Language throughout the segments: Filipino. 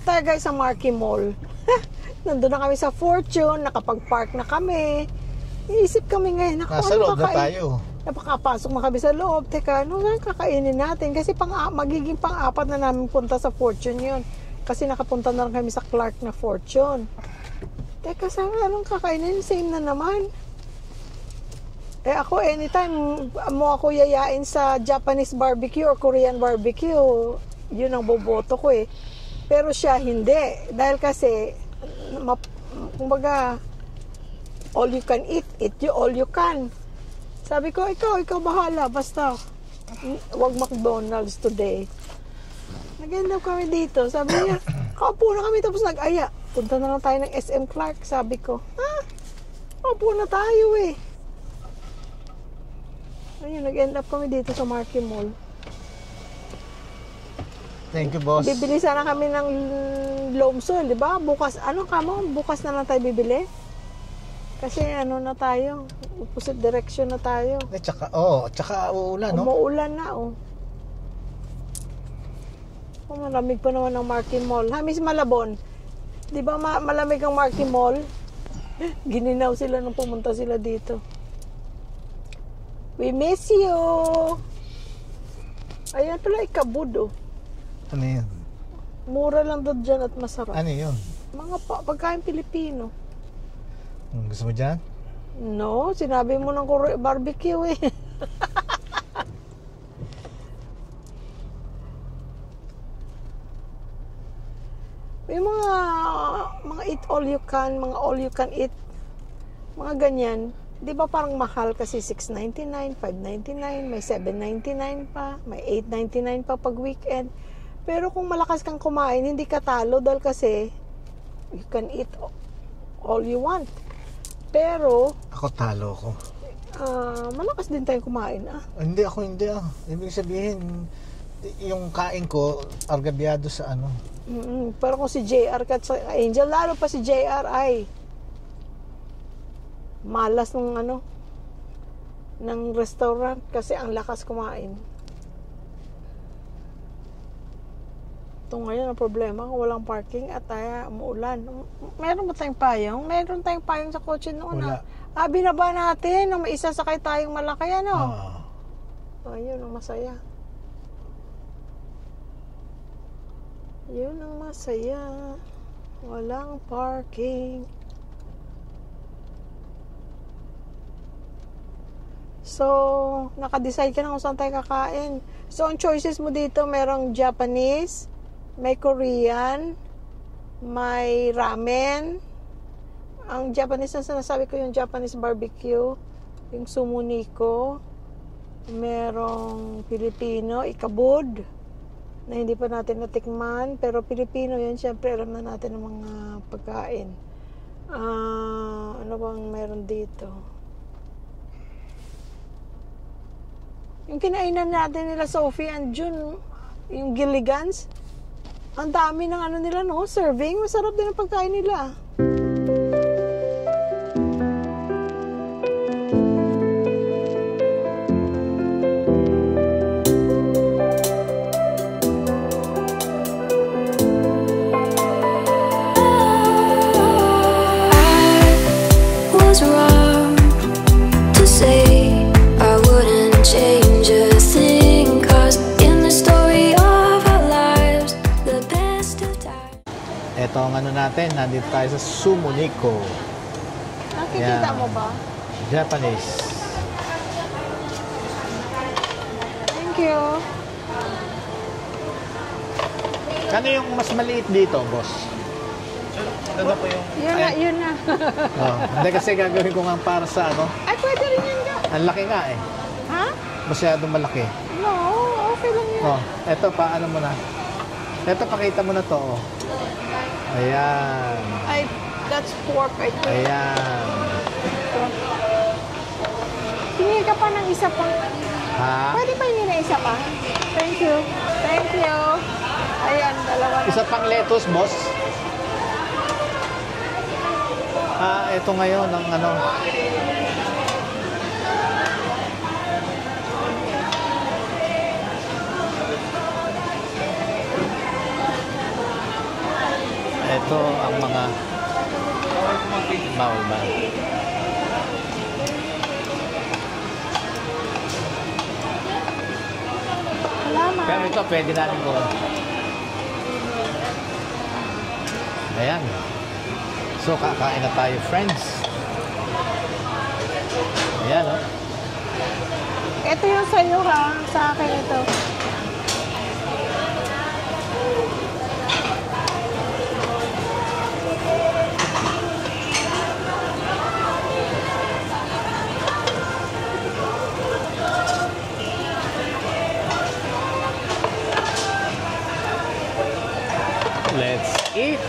tayo guys sa Marquee Mall. Nandun na kami sa Fortune, nakapag-park na kami. Iisip kami ngayon, nasa loob na tayo. Napakapasok na kami sa loob. Teka, ano nga kakainin natin? Kasi magiging pang-apat na namin punta sa Fortune yun. Kasi nakapunta na lang kami sa Clark na Fortune. Teka, saan anong kakainin? Same na naman. Ako anytime mo ako yayain sa Japanese barbecue or Korean barbecue, yun ang boboto ko eh. Pero siya hindi. Dahil kasi kumbaga all you can eat you all you can. Sabi ko, ikaw bahala, basta wag McDonald's today. Nag-end up kami dito. Sabi niya, kaupo na kami tapos nag-aya. Punta na lang tayo ng SM Clark. Sabi ko, kaupo na tayo eh. Ayun, nag-end up kami dito sa Marquee Mall. Thank you, boss. Bibili sana kami ng Lomsol, di ba? Bukas, bukas na lang tayo bibili. Kasi na tayo, opposite direction na tayo. Tsaka uulan, no? Umuulan na, malamig pa naman ang Marquee Mall. Miss Malabon, di ba malamig ang Marquee Mall? Gininaw sila nung pumunta sila dito. We miss you! Ayan pala, Ikabud, Ano yun? Mura lang doon dyan at masarap. Ano yun? Mga pagkain Pilipino. Gusto mo dyan? No, sinabi mo ng barbecue eh. May mga eat all you can, mga all you can eat, mga ganyan. Di ba parang mahal kasi $6.99, $5.99, may $7.99 pa, may $8.99 pa pag weekend. Pero kung malakas kang kumain, hindi ka talo dahil kasi you can eat all you want. Pero ako talo ko. Malakas din tayong kumain Hindi. Ibig sabihin, yung kain ko, argabyado sa ano. Pero kung si JR at sa Angel, lalo pa si JR ay malas ng restaurant kasi ang lakas kumain. Ito ngayon ang problema kung walang parking at umuulan. Meron ba tayong payong? Meron tayong payong sa kotse noon. Wala. Binaba natin nang may isa sakay tayong malaki Ayun ang masaya. Yun ang masaya. Walang parking. So, naka-decide ka na kung saan tayo kakain. So, ang choices mo dito, merong Japanese, may Korean, may ramen. Ang Japanese na sinasabi ko, yung Japanese barbecue, yung sumuniko. Merong Pilipino, Ikabud, na hindi pa natin natikman. Pero Pilipino yun, syempre alam na natin ang mga pagkain. Ano bang meron dito? Yung kinainan natin nila Sophie and June, yung Gilligan's, ang dami ng nila, serving. Masarap din ang pagkain nila. Ito ang natin, nandito tayo sa Sumuniko. Nakikita mo ba? Japanese. Thank you. Kano yung mas maliit dito, boss? Ito po yung... Yun na. Hindi kasi gagawin ko nga para sa Ay, pwede rin yun nga. Ang laki nga eh. Ha? Masyadong malaki. No, okay lang yun. Ito, paano mo na? Ito, pakita mo na to. Ayan. Ay, that's pork, I think. Ayan. Hingi ka pa ng isa pa. Ha? Pwede pa hingi na isa pa? Thank you. Thank you. Ayan, dalawa na. Isa pang lettuce, boss. Ito ngayon ang mga bawal ba? Salamat. Pero ito, pwede natin gawin. Ayan. So, kakain na tayo, friends. Ayan, oh. Ito yung sa'yo ha. Sa akin ito. Let's eat!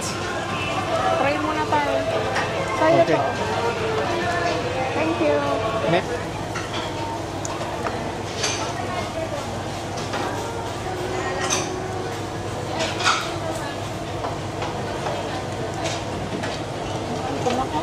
Try muna tayo. Sa'yo Okay. to. Thank you. Ito na ko.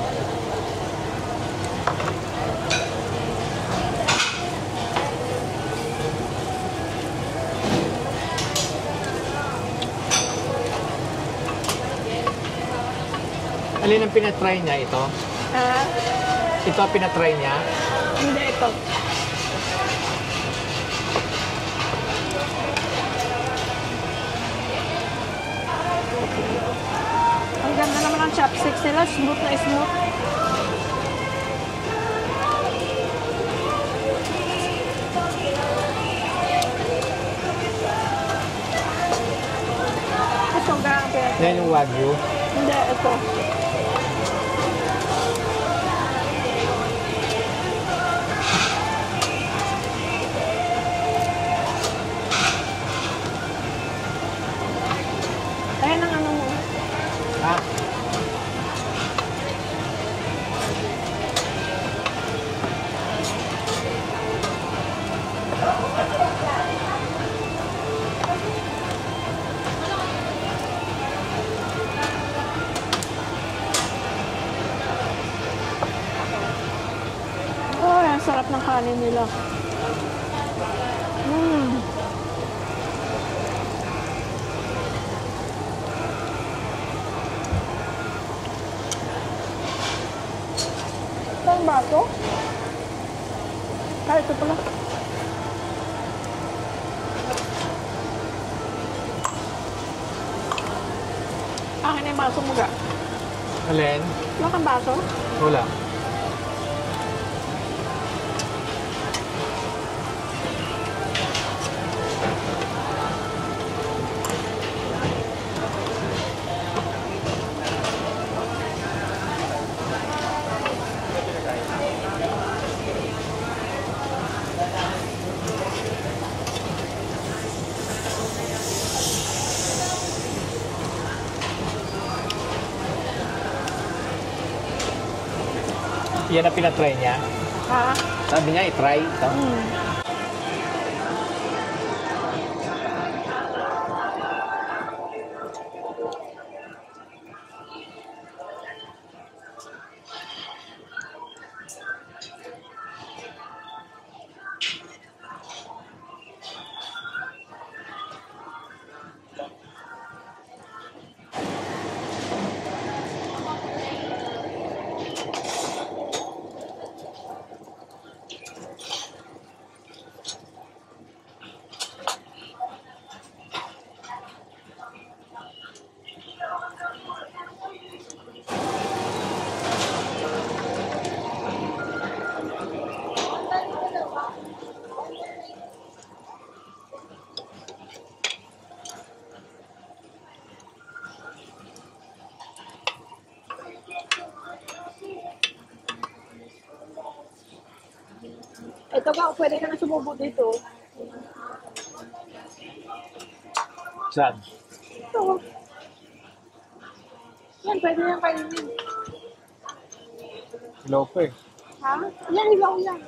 Alin ang pinatry niya ito? Ha? Ito ang pinatry niya? Hindi ito. Ang ganda naman ng chopsticks nila. Smooth na smooth. Ito ang pinatry. Yan yung Wagyu. Hindi, ito. Ayan ang ano mo. Ha? Oh, ang sarap ng kanin nila. Saan ba ito? Ah, ito pala. Akin na yung baso mo ga. Alin? Wala kang baso? Wala. Yan ang pinatry niya. Ha? Sabi niya, i-try ito. Ito ka, pwede ka na sumubo dito. Saan? Ito. Yan, pwede yan kainin. Lope. Ha? Yan, ilaw yan.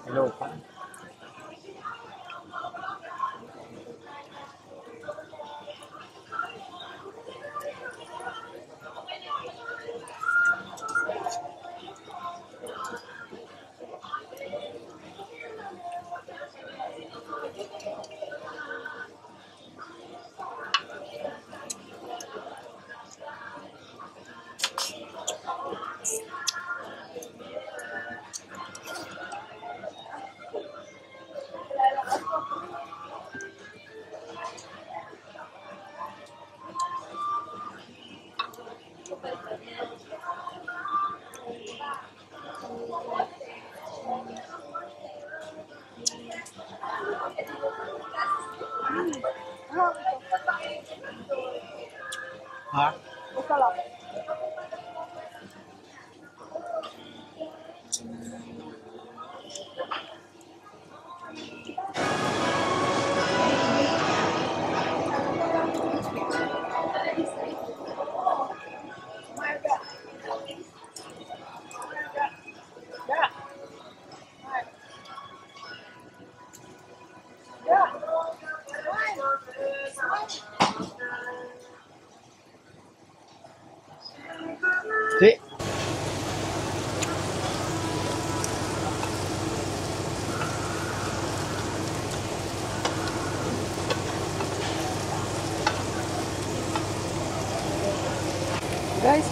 Hello pa.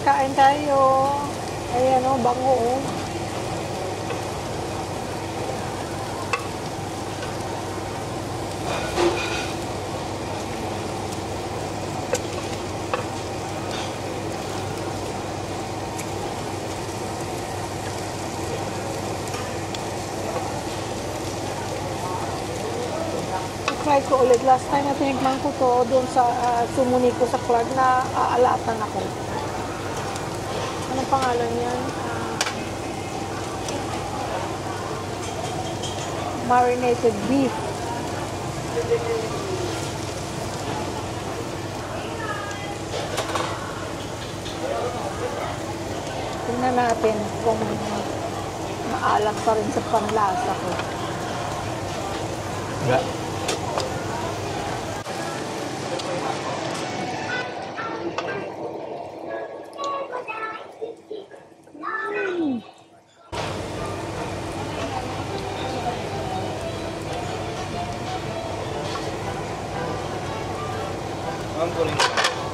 Kain tayo. Ayan o, bango o. Try ko ulit. Last time na tinikman ko to doon sa sumuni ko sa Clark na aalatan ako. Anong pangalan yan? Marinated beef. Tingnan natin kung maalam pa rin sa panlasa ko. Yeah.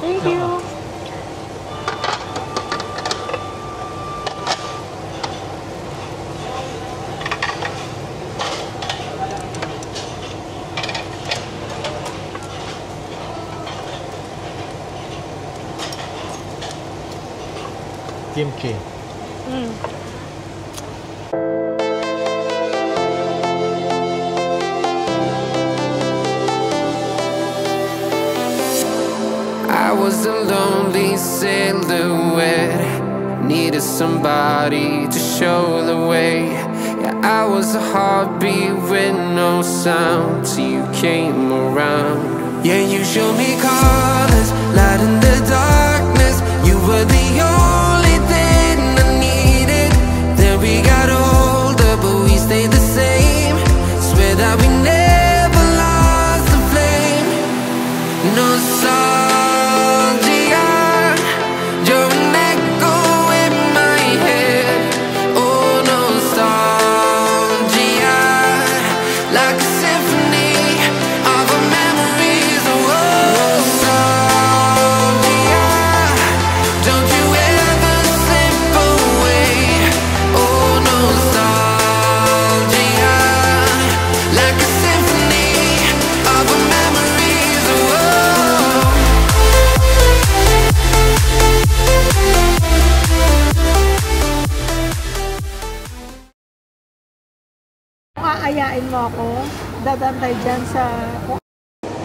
Thank you. Kimchi. I was a lonely silhouette, needed somebody to show the way. Yeah, I was a heartbeat with no sound till you came around. Yeah, you showed me colors, light in the darkness. You were the only thing I needed. Then we got older, but we stayed the same. Swear that we never lost the flame. Nostalgia, you're an echo in my head. Oh, nostalgia, like a symphony of our memories. Oh, nostalgia, don't you ever slip away. Oh, nostalgia, like a symphony of our memories. Oh. Kung aayain mo ako, dadaan tayo dyan sa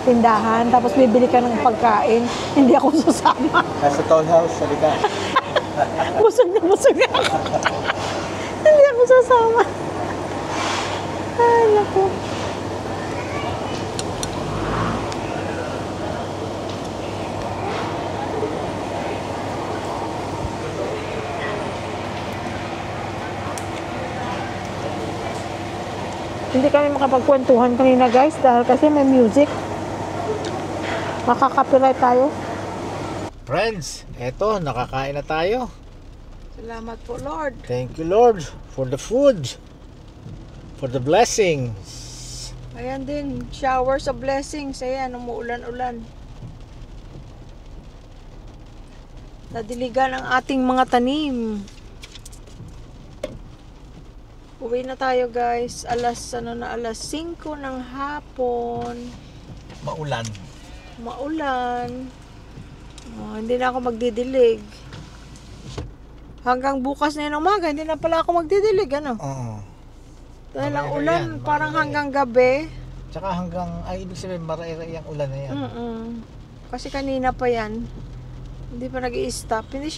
tindahan, tapos bibili ka ng pagkain, hindi ako sasama. Nasa townhouse, sa likod. Busog na ako. Hindi ako sasama. Ay, naku. Hindi kami makapagkwentuhan kanina guys dahil kasi may music. Makaka-copyright tayo. Friends, eto, nakakain na tayo. Salamat po Lord. Thank you, Lord, for the food, for the blessings. Ayan din, showers of blessings. Ayan, umuulan-ulan. Nadiligan ang ating mga tanim. Uwi na tayo guys. Alas 5 ng hapon. Maulan. Maulan. Oh, hindi na ako magdidilig. Hanggang bukas na yun ng umaga, hindi na pala ako magdidilig. Ano? Oo. Dahil ang Maraira ulan, yan, parang maraira hanggang gabi. Tsaka hanggang, ibig sabihin, maraira yung ulan na yan. Kasi kanina pa yan. Hindi pa nag-i-stop. Hindi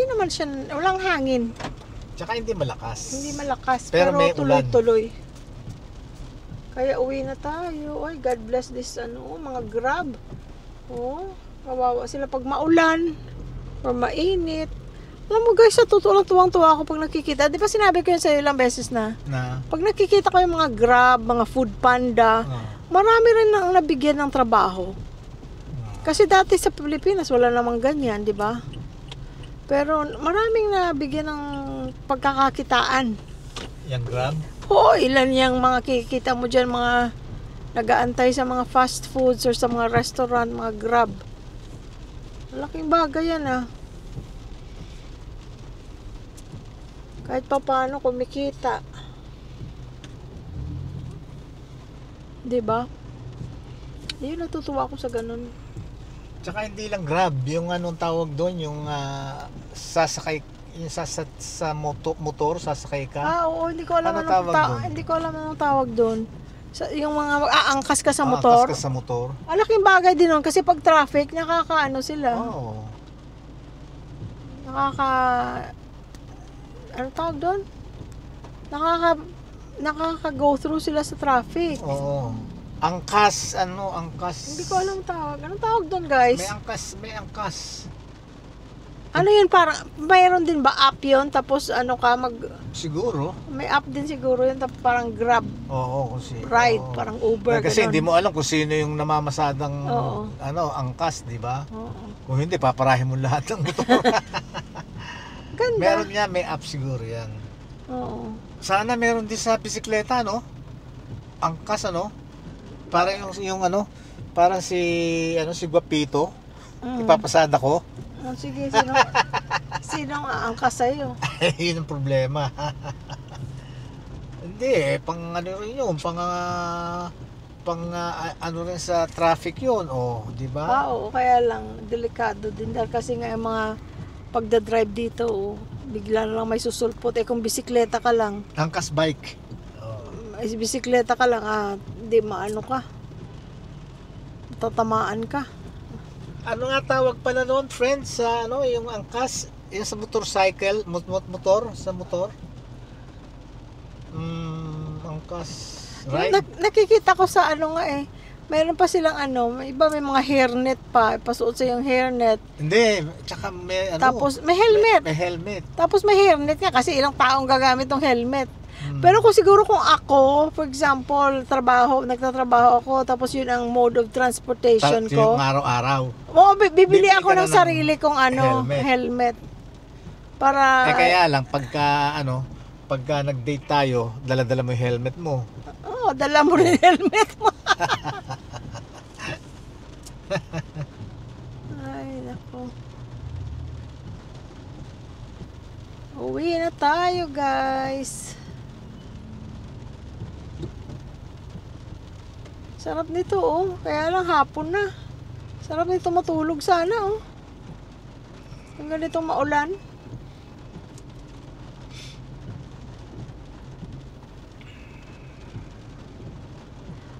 naman siya, walang hangin. Tsaka hindi malakas. Hindi malakas, Pero pero may ulan. tuloy-tuloy. Kaya uwi na tayo. Ay, God bless this, mga Grab. Oh, kawawa sila pag maulan or mainit. Alam mo guys, sa totoo lang tuwang-tuwa ako pag nakikita. Di ba sinabi ko yun sa'yo ilang beses na? Pag nakikita ko yung mga Grab, mga Food Panda, marami rin nang nabigyan ng trabaho. Kasi dati sa Pilipinas, wala namang ganyan, di ba? Pero maraming nabigyan ng pagkakakitaan. Yung Grab? Oo, ilan yung mga kikita mo dyan, mga nag-aantay sa mga fast foods or sa mga restaurant, mga Grab. Malaking bagay yan Kahit pa paano kumikita. Diba? Yun, natutuwa ako sa ganun. Tsaka hindi lang Grab, yung anong tawag doon, yung sasakay, yung sa motor, sasakay ka. Oo, hindi ko alam Ano tawag doon? hindi ko alam anong tawag doon. Yung mga aangkas ka sa Angkas motor. ka sa motor. Alaking bagay din nun kasi pag traffic, nakakaano sila. Oo. Ano tawag doon? Nakaka-go through sila sa traffic. Oo. Angkas, angkas. Hindi ko alam tawag. Anong tawag doon, guys? May angkas. Ano yun, parang, mayroon din ba app yun? Tapos Siguro. may app din siguro yun, tapos parang Grab Oo, kasi. ride, oo. parang Uber, Kasi ganun. hindi mo alam kung sino yung namamasadang Oo. angkas, di ba? Oo. Kung hindi, paparahin mo lahat ng motor. Ganda. Meron nga, may app siguro yan. Oo. Sana meron din sa bisikleta, no? Angkas, Parang yung parang si Guapito. Ipapasada ko. Oh, sige, sino ang aangkas sa'yo? Yun ang problema. Hindi, pang rin yun, ano rin sa traffic yun, di ba? Oo, kaya lang, delikado din dahil kasi nga yung mga pagdadrive dito, bigla na lang may susulpot. Kung bisikleta ka lang, Angkas bike. may bisikleta ka lang, hindi maano ka. Tatamaan ka. Ano nga tawag pala noon, friends, sa yung angkas, yung sa motorcycle, motor, sa motor? Angkas, right? Nakikita ko sa mayroon pa silang may iba may mga hairnet pa, ipasuot sa yung hairnet. Hindi, tsaka may Tapos may helmet. May helmet. Tapos may hairnet nga kasi ilang taong gagamit ng helmet. Pero kung siguro kung ako, for example, nagtatrabaho ako, tapos yun ang mode of transportation ko. Yung araw-araw. Oo, bibili Bibili ako ka ng na sarili kong helmet. Para Kaya lang, pagka nag-date tayo, dala-dala mo yung helmet mo. dala mo rin yung helmet mo. Ay, nako. Uwi na tayo, guys. Sarap nito, Kaya lang hapon na. Sarap nito matulog sana, Ang ganitong maulan.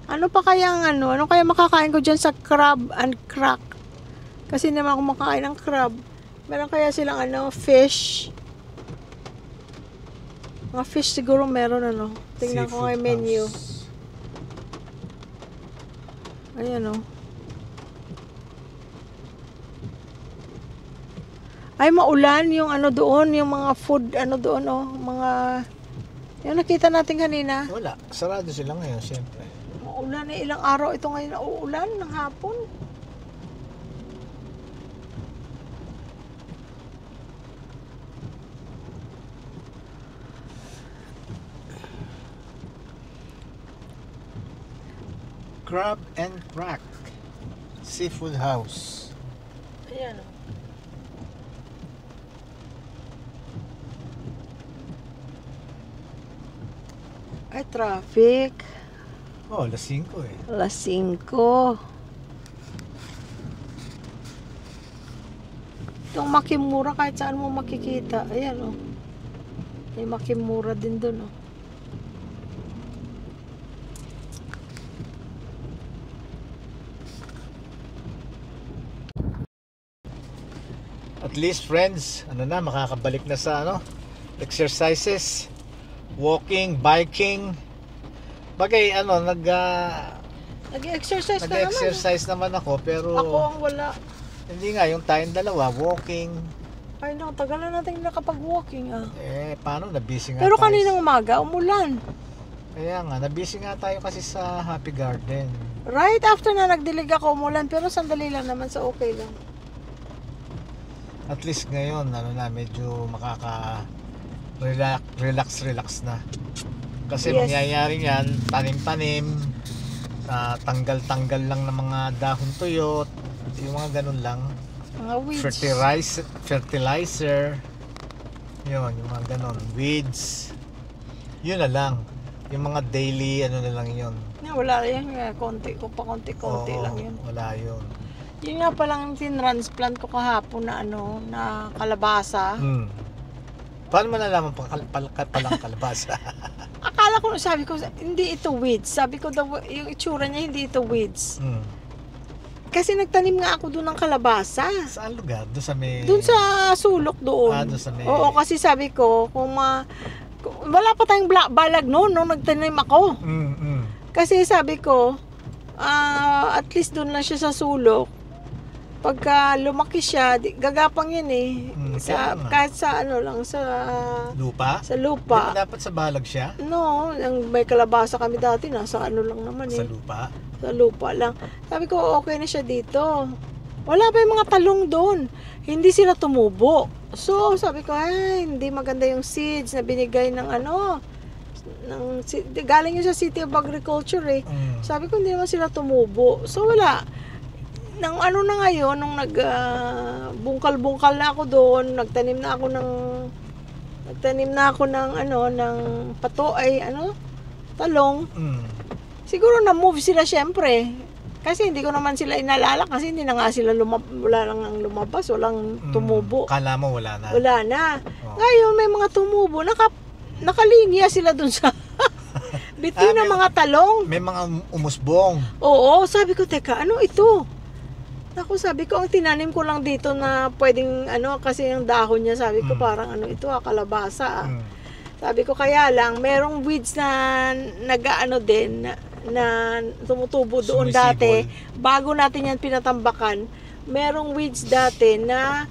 Ano pa kaya ano kaya makakain ko dyan sa crab and crack? Kasi hindi naman ako makakain ng crab. Meron kaya silang fish? Mga fish siguro meron Tingnan ko nga yung menu. House. Ayan Ay, maulan yung doon, yung mga food, doon mga, yung nakita natin kanina. Wala, sarado sila ngayon, siyempre. Maulan ilang araw ito ngayon, uulan ng hapon. Crab and Crack Seafood House. Ayan Ay, traffic. Alas 5 Alas 5. Itong Makimura, kahit saan mo makikita. Ayan May Makimura din dun At least, friends, makakabalik na sa exercises, walking, biking. Bagay, nag-exercise na naman. nag-exercise naman ako, pero Ako ang wala. hindi nga, yung tayong dalawa, walking. Ay, tagal na natin nakapag-walking Paano? Nabisi nga Pero tayo. kaninang umaga, umulan. Kaya nga, nabisi nga tayo kasi sa Happy Garden. Right after na nagdilig ako, umulan. Pero sandali lang naman, so okay lang. At least ngayon, medyo relax na. Kasi Yes. mangyayari yan, tanim-tanim, tanggal-tanggal lang ng mga dahon tuyot, yung mga ganun lang. Mga weeds. Fertilizer. Yun, yung mga ganon. Weeds. Yun na lang. Yung mga daily, ano na lang yun. Wala yan. Konti Oo, lang yun. Wala yun. Yun nga palang tinransplant ko kahapon na na kalabasa. Paano mo nalaman palang kalabasa? Akala ko, sabi ko, hindi ito weeds. Sabi ko, yung itsura niya, hindi ito weeds. Kasi nagtanim nga ako doon ng kalabasa. Saan lugar? Doon sa may... Doon sa sulok doon. Doon sa may... Oo, kasi sabi ko, wala pa tayong balag noon nung nagtanim ako. Kasi sabi ko, at least doon lang siya sa sulok. Pagka lumaki siya, gagapang yun eh. Kahit sa sa lupa? Sa lupa. Di ba dapat sa balag siya? No, may kalabasa kami dati, nasa lang naman eh. Sa lupa? Sa lupa lang. Sabi ko, okay na siya dito. Wala pa yung mga talong doon. Hindi sila tumubo. So, sabi ko, hindi maganda yung seeds na binigay ng galing yun sa City of Agriculture eh. Sabi ko, hindi naman sila tumubo. So, wala. Nang na ngayon, nung bungkal-bungkal na ako doon, nagtanim na ako ng talong. Siguro na-move sila syempre. Kasi hindi ko naman sila inalala kasi hindi na nga sila wala lang lumabas, walang tumubo. Kala mo wala na? Wala na. Ngayon may mga tumubo, nakalinya sila dun sa biti ng mga talong. May mga umusbong. Oo, sabi ko, teka, ano ito? Ako, sabi ko, ang tinanim ko lang dito na pwedeng, kasi yung dahon niya, sabi ko, parang ito, kalabasa. Sabi ko, kaya lang, merong weeds na din, na tumutubo doon dati. Bago natin yan pinatambakan, merong weeds dati na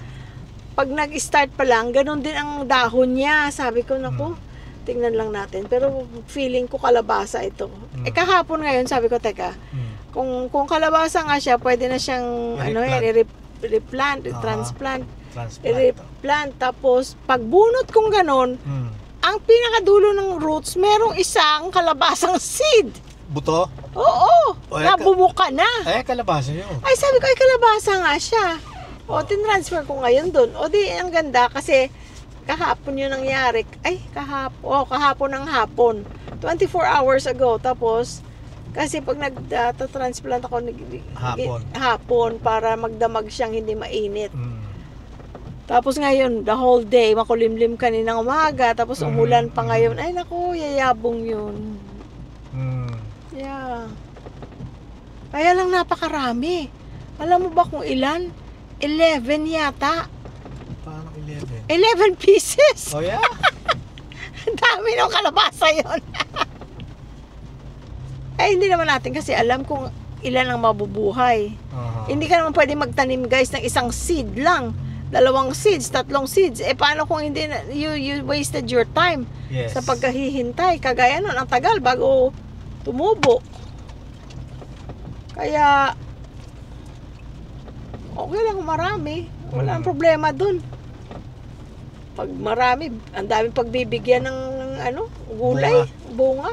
pag nag-start pa lang, ganun din ang dahon niya. Sabi ko, naku, tingnan lang natin. Pero feeling ko kalabasa ito. Kahapon ngayon, sabi ko, teka, kung kalabasa nga siya, pwede na siyang transplant. Tapos pag-bunot kong ganon, ang pinakadulo ng roots, merong isang kalabasang seed. Buto? Oo, nabubuka na. Kalabasa yun. Ay, sabi ko, kalabasa nga siya. Tinransfer ko ngayon doon. Ang ganda kasi kahapon yun nangyari. Kahapon ng hapon. 24 hours ago. Tapos, kasi pag nagta-transplant ako hapon para magdamag siyang hindi mainit. Tapos ngayon, the whole day, makulimlim kaninang umaga, tapos umulan pa ngayon. Ay naku, yayabong yun. Yeah. Kaya lang napakarami. Alam mo ba kung ilan? 11 yata. Paano 11? 11 pieces. Oh yeah? Dami ng kalabasa yun. Hindi naman natin kasi alam kung ilan ang mabubuhay. Hindi ka naman pwede magtanim guys ng isang seed lang. 2 seeds, 3 seeds. Paano kung hindi you wasted your time sa pagkahihintay. Kagaya nun, ang tagal bago tumubo. Kaya okay lang kung marami. Wala ang problema dun. Pag marami, ang daming pagbibigyan ng gulay, bunga.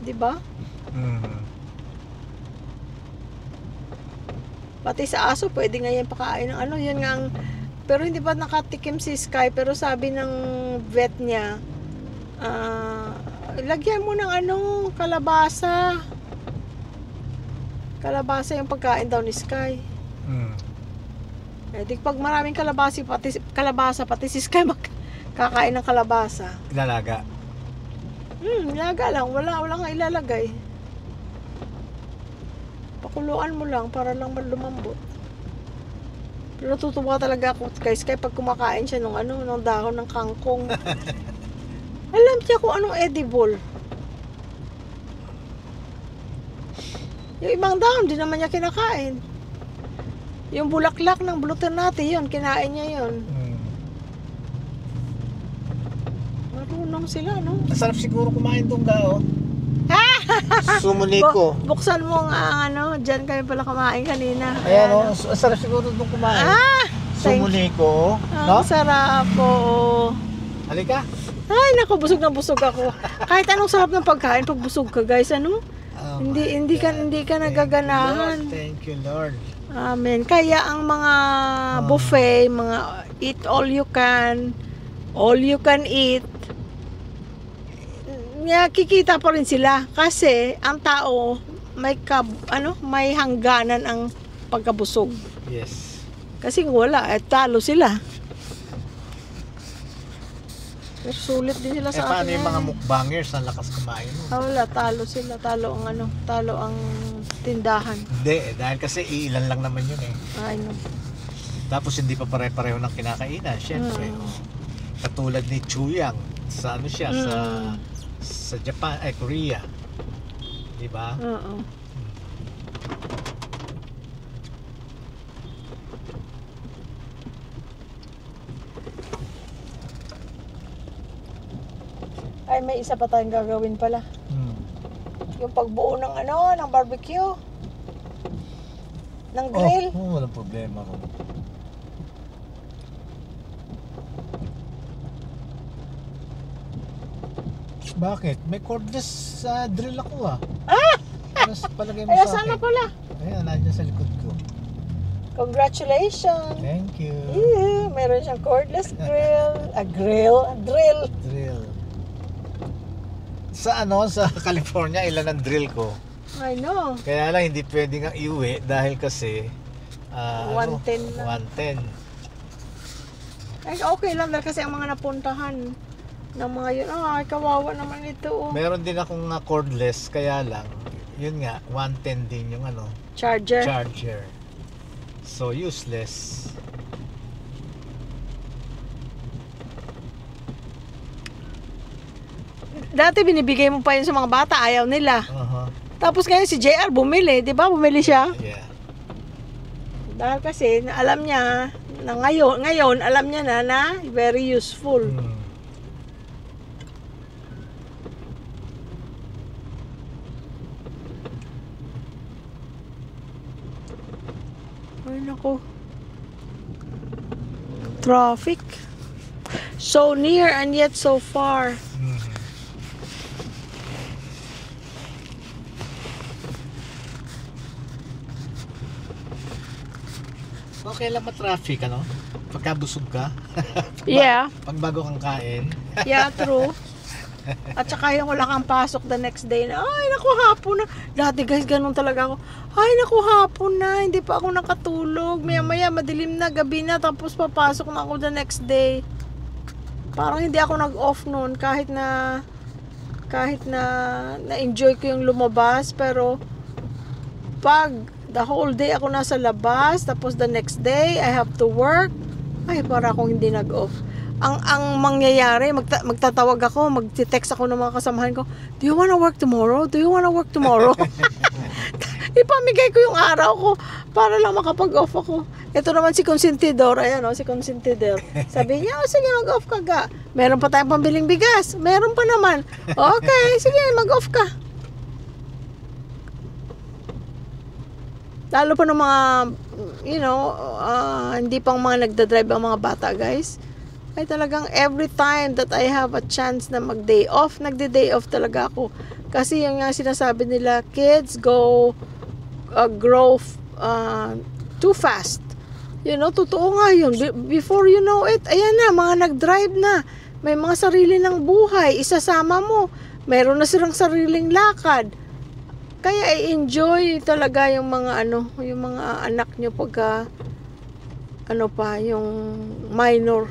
Diba? Pati sa aso, pwede nga yan pakain ng yan nga pero hindi pa nakatikim si Sky, pero sabi ng vet niya, lagyan mo ng kalabasa. Kalabasa yung pagkain daw ni Sky. Pag maraming kalabasa, pati si Sky kakain ng kalabasa. Ilalaga? Ilaga lang. Wala nga ilalagay. Pakuluan mo lang para lang lumambot. Pero tutuwa talaga ako kay Sky pag kumakain siya ng dahon ng kangkong. Alam niya kung anong edible. Yung ibang dahon, di naman niya kinakain. Yung bulaklak ng blutinate, yun, kinain niya yun. Marunong sila, no? Masarap siguro kumain itong dahon. Sumuniko. Buksan mo nga dyan kami pala kumain kanina. Ayan, masarap siguro itong kumain. Sumuniko. No? Ang sarap po. Halika. Ay, naku, busog na busog ako. Kahit anong sarap ng pagkain, pag busog ka, guys, hindi ka nagaganahan. Thank you, Lord. Amen. Kaya ang mga buffet, mga eat all you can eat, kikita pa rin sila kasi ang tao may hangganan ang pagkabusog. Yes. Kasi wala, talo sila. Pero sulit din sila sa paano akin. yung mga mukbangers ang lakas kumain? Wala, talo sila. Talo ang tindahan. Hindi, dahil kasi iilan lang naman yun eh. Ay, no. Tapos hindi pa pare-pareho ng kinakainan, syempre. Katulad ni Chuyang sa sa Japan, Korea. Di ba? Oo. Ay, may isa pa tayong gagawin pala. Yung pagbuo ng ng barbecue. Ng grill. Walang problema ko. Bakit? May cordless drill ako Mas palagay mo Ay, sa sana akin. pala. Ayan, nandiyan sa likod ko. Congratulations. Thank you. Yeah, meron siyang cordless grill. Drill. Drill. Sa sa California, ilan ang drill ko. I know. Kaya lang hindi pwedeng iuwi dahil kasi 110 lang. 110. Ay, okay lang dahil kasi ang mga napuntahan ng mga yun, kawawa naman ito. Meron din akong cordless, kaya lang, yun nga, 110 din yung charger. So, useless. Dati binibigay mo pa yun sa mga bata, ayaw nila. Tapos ngayon si JR bumili, di ba? Bumili siya. Yeah. Dahil kasi alam niya na ngayon alam niya na very useful. Ay nako. Traffic. So near and yet so far. Okay lang ma-traffic, Pagka busog ka. Yeah. Pag bago kang kain. Yeah, true. At saka yung wala kang pasok the next day na, ay naku, hapon na. Dati guys, ganun talaga ako. Ay naku, hapon na, hindi pa ako nakatulog. Maya madilim na, gabi na, tapos papasok na ako the next day. Parang hindi ako nag-off noon kahit na na-enjoy ko yung lumabas, pero pag the whole day ako nasa labas, tapos the next day I have to work, ay para akong hindi nag-off. Ang mangyayari, magtatawag ako, magte-text ako ng mga kasamahan ko, do you wanna work tomorrow? Do you wanna work tomorrow? Ipamigay ko yung araw ko para lang makapag-off ako. Ito naman si Consentidor, ayan si Consentidor. Sabi niya, sige mag-off ka ga. Meron pa tayong pambiling bigas. Meron pa naman. Okay, sige mag-off ka. Lalo pa ng mga, hindi pang mga nagdadrive ang mga bata, guys. Ay talagang every time that I have a chance na mag-day off, nagde-day off talaga ako. Kasi yung sinasabi nila, kids grow too fast. Totoo nga yun. Before you know it, ayan na, mga nag-drive na. May mga sarili ng buhay. Isasama mo. Meron na silang sariling lakad. Kaya i-enjoy talaga yung mga yung mga anak nyo pagka yung minor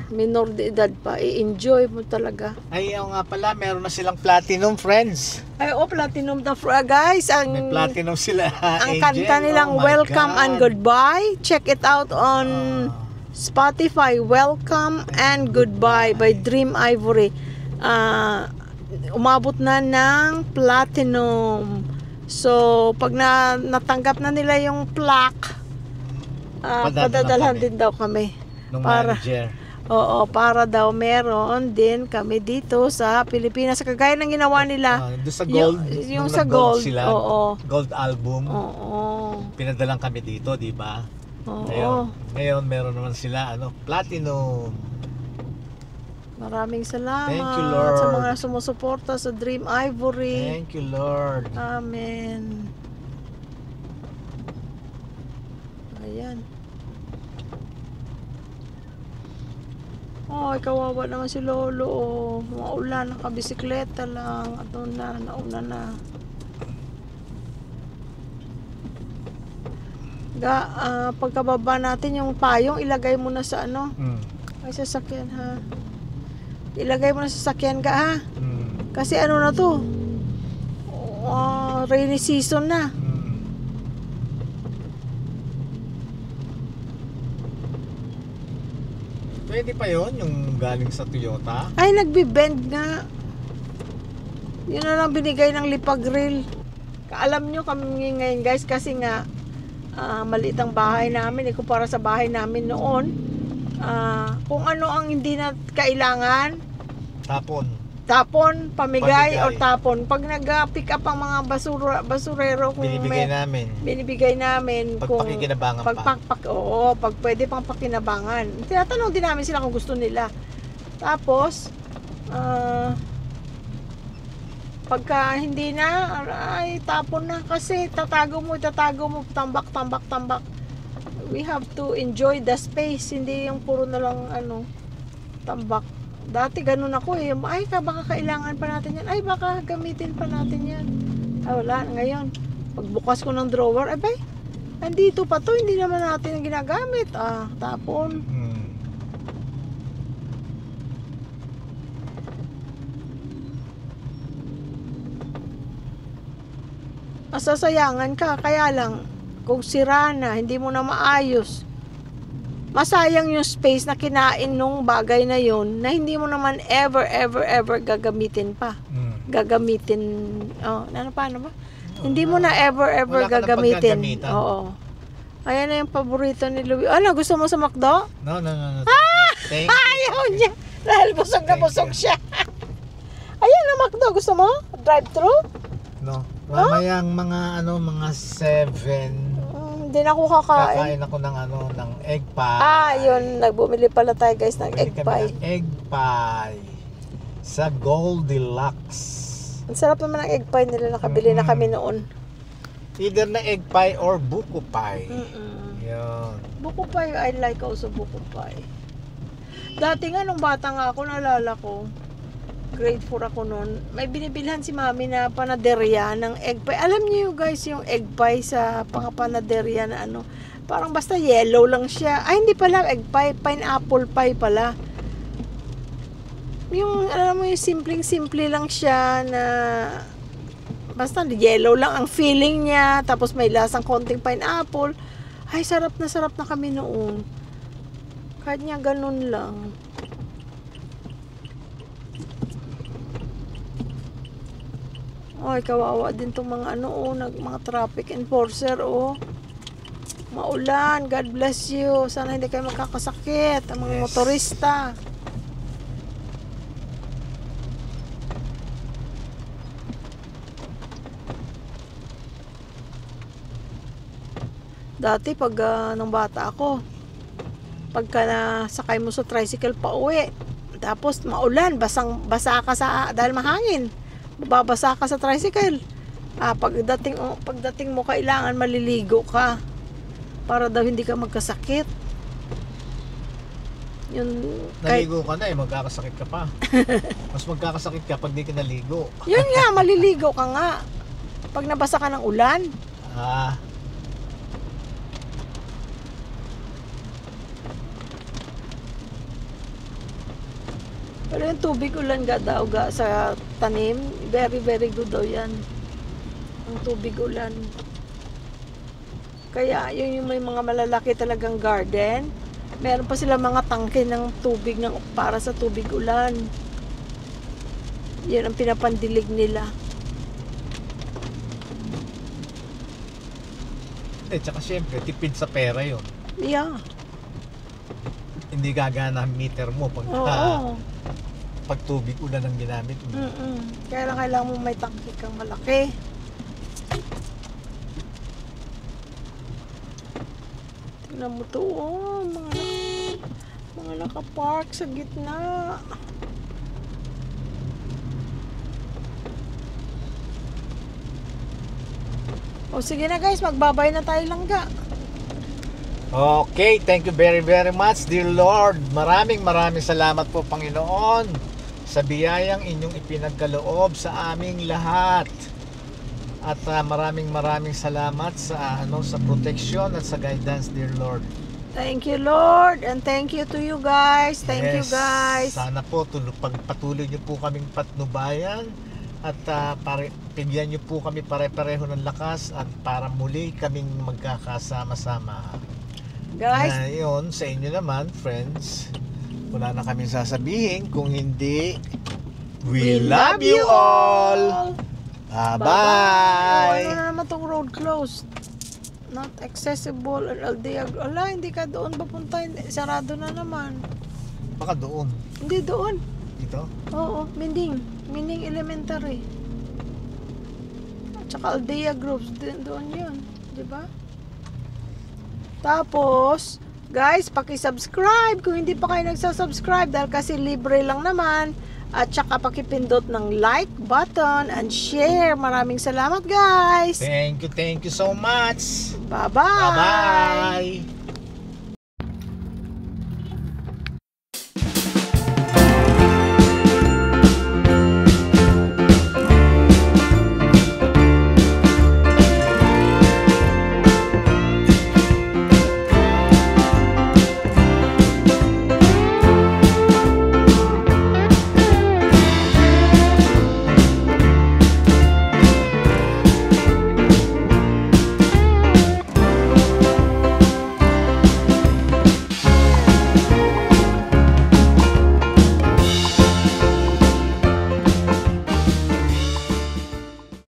de edad pa, i-enjoy mo talaga. Ay, nga pala, meron na silang platinum, friends. Ay, platinum na guys. May platinum sila. Ang Angel. kanta nilang Welcome and Goodbye. Check it out on Spotify. Welcome and Goodbye by Dream Ivory. Umabot na ng platinum. So, pag natanggap na nila yung plaque, padadalhan din daw kami. Manager. Oo, para daw meron din kami dito sa Pilipinas. Kagaya ng ginawa nila. Doon sa gold. Yung sa gold. Sila, oo. Gold album. Oo. Pinadalang kami dito, di ba? Oo. Ngayon meron naman sila, platinum. Maraming salamat. Thank you, Lord. Sa mga sumusuporta sa Dream Ivory. Thank you, Lord. Amen. Ayan. Oh, kawawa naman si Lolo. Oh. Maulan, nakabisikleta lang. At nauna na. Pagkababa natin yung payong, ilagay mo na sa ano? Ay, sasakyan ha. Ilagay mo na sa sasakyan ka ha. Kasi ano na to? Rainy season na. Pwede pa yon yung galing sa Toyota? Ay, nagbe-bend nga. Yun na lang binigay ng Lipag Rail. Alam nyo kami ngayon guys, kasi nga maliit ang bahay namin. Kumpara sa bahay namin noon. Kung ano ang hindi na kailangan, tapon, pamigay or tapon. Pag nag-pick up ang mga basurero, kung binibigay namin kung pakikinabangan oo, pag pwede pang pakinabangan. Tinatanong din namin sila kung gusto nila. Tapos pagka hindi na, ay tapon na, kasi tatago mo, tambak. We have to enjoy the space, hindi yung puro na lang tambak. Dati ganun ako eh. Ay, baka kailangan pa natin yan. Ay, baka gamitin pa natin yan. Ay, wala. Ngayon, pagbukas ko ng drawer, abay, andito pa to. Hindi naman natin ginagamit. Tapon. Masasayangan ka. Kaya lang, kung sira na, hindi mo na maayos, masayang yung space na kinain nung bagay na yun, na hindi mo naman ever gagamitin pa. Gagamitin, paano ba? Hindi mo na ever gagamitin. Oo. Ayan na yung paborito ni Louie. Ano, gusto mo sa McDo? No. Thank you. Ayaw niya. Dahil busog na busog siya. Ayan na McDo. Gusto mo? Drive-thru? No. Mamayang mga 7. Hindi na ako kakain. Kakain ako ng egg pie. Yun. Nagbumili pala tayo guys ng egg pie. Egg pie. Sa Goldilocks. Ang sarap naman ng egg pie nila. Nakabili na kami noon. Either na egg pie or buko pie. Yun. Buko pie. I like also buko pie. Dati nga nung bata nga ako, naalala ko, grade 4 ako noon, may binibilhan si mami na panaderya ng egg pie. Alam niyo guys, yung egg pie sa panaderya na parang basta yellow lang siya. Ay, hindi pala egg pie, pineapple pie pala. Yung, alam mo, yung simple lang siya na basta yellow lang ang feeling niya, tapos may lasang konting pineapple. Ay, sarap na kami noon. Kahit niya ganun lang. Ay, kawawa din tong mga mga traffic enforcer, Maulan, God bless you. Sana hindi kayo magkakasakit, ang mga motorista. Dati pag nung bata ako, pagka nasakay mo sa tricycle pa uwi, tapos maulan, basa ka dahil mahangin. Babasa ka sa tricycle. Pagdating mo, kailangan maliligo ka para daw hindi ka magkasakit. Yun, naligo ka na magkakasakit ka pa. Mas magkakasakit ka pag di ka naligo. Yun nga, maliligo ka nga pag nabasa ka ng ulan. Pero yung tubig ulan daw sa tanim, very good daw yan. Ang tubig ulan. Kaya yun yung may mga malalaki talagang garden. Meron pa sila mga tangke ng tubig para sa tubig ulan. Yan ang pinapandilig nila. Tsaka syempre, tipid sa pera yun. Yeah. Hindi gagana ang meter mo pag tubig ulan ang ginamit mo. Kailangan mo may tangke kang malaki. Tingnan mo to, mga nakapark sa gitna. Sige na guys, magbabay na tayo langga. Okay, thank you very very much, dear Lord. Maraming salamat po, Panginoon, sa biyayang inyong ipinagkaloob sa aming lahat. At maraming salamat sa sa protection at sa guidance, dear Lord. Thank you, Lord, and thank you to you guys. Thank you Yes, guys. Sana po pagpatuloy niyo po kaming patnubayan at bigyan niyo po kami pare-pareho ng lakas at para muli kaming magkakasama-sama. Guys, Ngayon, sa inyo naman, friends, wala na kaming sasabihin kung hindi we love you all. Bye-bye. Ano na naman tong road closed? Not accessible. Ala, hindi ka doon papunta. Sarado na naman. Baka doon. Hindi doon. Dito? Oo, Minding Elementary. At saka Aldea Groves, doon yun. Diba? Tapos, guys, paki-subscribe kung hindi pa kayo nagsasubscribe dahil kasi libre lang naman. At saka pakipindot ng like button and share. Maraming salamat, guys. Thank you so much. Bye-bye. Bye-bye.